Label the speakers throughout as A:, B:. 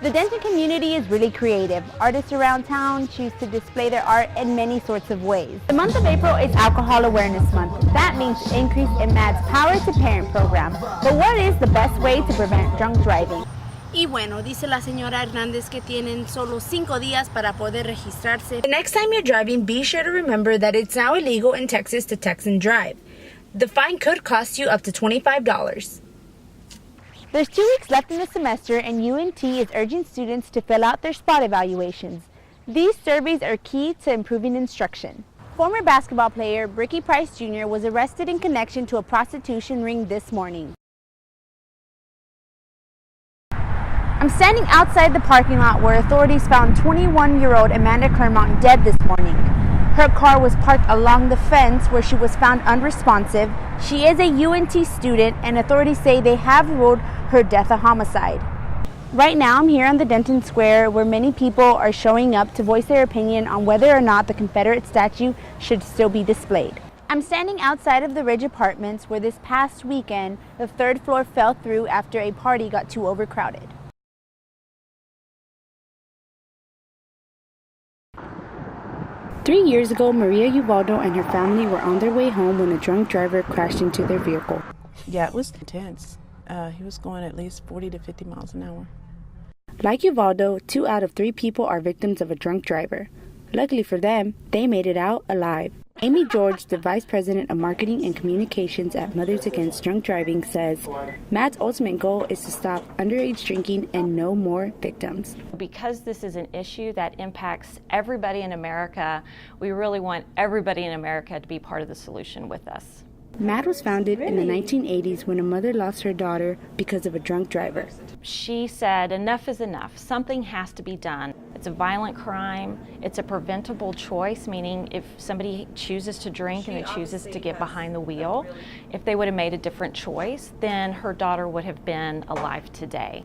A: The Denton community is really creative. Artists around town choose to display their art in many sorts of ways. The month of April is Alcohol Awareness Month. That means increase in MAD's Power to Parent program. But what is the best way to prevent drunk driving?
B: Y bueno, dice la señora Hernández que tienen solo 5 días para poder registrarse. The next time you're driving, be sure to remember that it's now illegal in Texas to text and drive. The fine could cost you up to $25.
A: There's 2 weeks left in the semester, and UNT is urging students to fill out their spot evaluations. These surveys are key to improving instruction. Former basketball player Ricky Price Jr. was arrested in connection to a prostitution ring this morning. I'm standing outside the parking lot where authorities found 21-year-old Amanda Claremont dead this morning. Her car was parked along the fence where she was found unresponsive. She is a UNT student, and authorities say they have ruled her death a homicide. Right now I'm here on the Denton Square where many people are showing up to voice their opinion on whether or not the Confederate statue should still be displayed. I'm standing outside of the Ridge Apartments where this past weekend the 3rd floor fell through after a party got too overcrowded. Three years ago, Maria Ubaldo and her family were on their way home when a drunk driver crashed into their vehicle.
C: Yeah, it was intense. He was going at least 40 to 50 miles an hour.
A: Like Ubaldo, 2 out of 3 people are victims of a drunk driver. Luckily for them, they made it out alive. Amy George, the Vice President of Marketing and Communications at Mothers Against Drunk Driving, says MAD's ultimate goal is to stop underage drinking and no more victims.
D: Because this is an issue that impacts everybody in America, we really want everybody in America to be part of the solution with us.
A: MAD was founded in the 1980s when a mother lost her daughter because of a drunk driver.
D: She said, enough is enough. Something has to be done. It's a violent crime. It's a preventable choice, meaning if somebody chooses to drink and they chooses to get behind the wheel, if they would have made a different choice, then her daughter would have been alive today.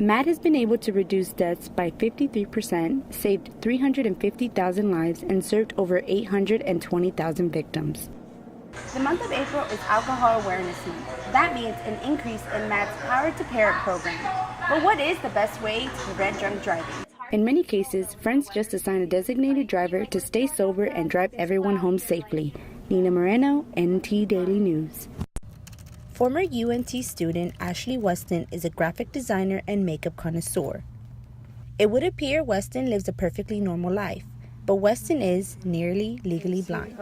A: MAD has been able to reduce deaths by 53%, saved 350,000 lives, and served over 820,000 victims. The month of April is Alcohol Awareness Month. That means an increase in MAD's Power to Parent program. But what is the best way to prevent drunk driving? In many cases, friends just assign a designated driver to stay sober and drive everyone home safely. Nina Moreno, NT Daily News. Former UNT student Ashley Weston is a graphic designer and makeup connoisseur. It would appear Weston lives a perfectly normal life. But Weston is nearly legally blind.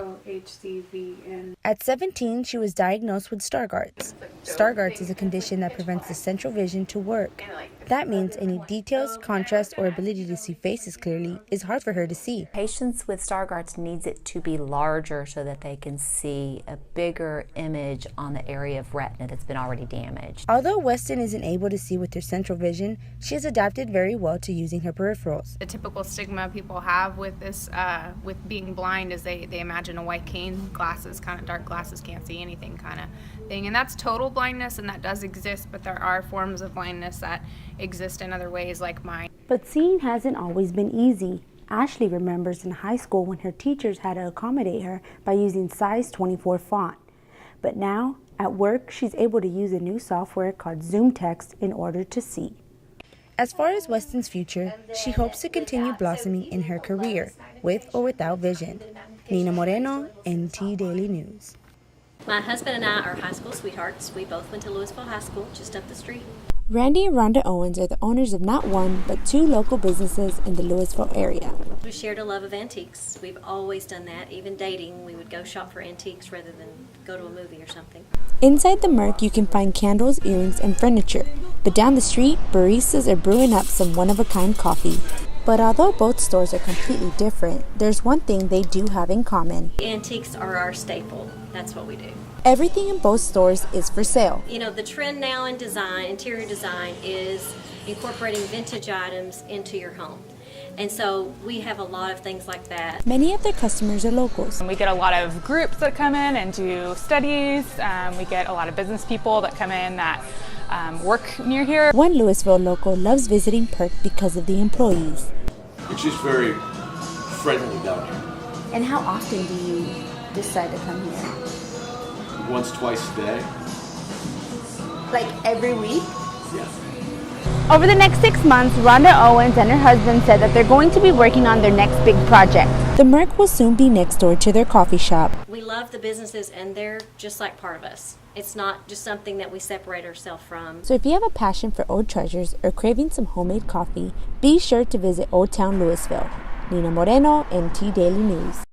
A: At 17, she was diagnosed with Stargardt's. Stargardt's is a condition that prevents the central vision to work. That means any details, contrast, or ability to see faces clearly is hard for her to see.
E: Patients with Stargardt's needs it to be larger so that they can see a bigger image on the area of retina that's been already damaged.
A: Although Weston isn't able to see with her central vision, she has adapted very well to using her peripherals.
F: The typical stigma people have with this, with being blind, is they imagine a white cane, glasses, kind of dark glasses, can't see anything kind of thing. And that's total blindness, and that does exist, but there are forms of blindness that exist in other ways like mine.
A: But seeing hasn't always been easy. Ashley remembers in high school when her teachers had to accommodate her by using size 24 font. But now, at work, she's able to use a new software called Zoom Text in order to see. As far as Weston's future, she hopes to continue blossoming in her career, with or without vision. Nina Moreno, NT Daily News.
G: My husband and I are high school sweethearts. We both went to Louisville High School, just up the street.
A: Randy and Rhonda Owens are the owners of not one, but 2 local businesses in the Louisville area.
G: We shared a love of antiques. We've always done that. Even dating, we would go shop for antiques rather than go to a movie or something.
A: Inside the Merc, you can find candles, earrings, and furniture. But down the street, baristas are brewing up some one-of-a-kind coffee. But although both stores are completely different, there's one thing they do have in common.
G: Antiques are our staple. That's what we do.
A: Everything in both stores is for sale.
G: You know, the trend now in design, interior design, is incorporating vintage items into your home. And so we have a lot of things like that.
A: Many of their customers are locals.
H: We get a lot of groups that come in and do studies. We get a lot of business people that come in that work near here.
A: One Louisville local loves visiting Perk because of the employees.
I: It's just very friendly down here.
A: And how often do you decide to come here?
I: Once, twice a day.
A: Like every week?
I: Yeah.
A: Over the next 6 months, Rhonda Owens and her husband said that they're going to be working on their next big project. The Merc will soon be next door to their coffee shop.
G: We love the businesses, and they're just like part of us. It's not just something that we separate ourselves from.
A: So if you have a passion for old treasures or craving some homemade coffee, be sure to visit Old Town Louisville. Nina Moreno, MT Daily News.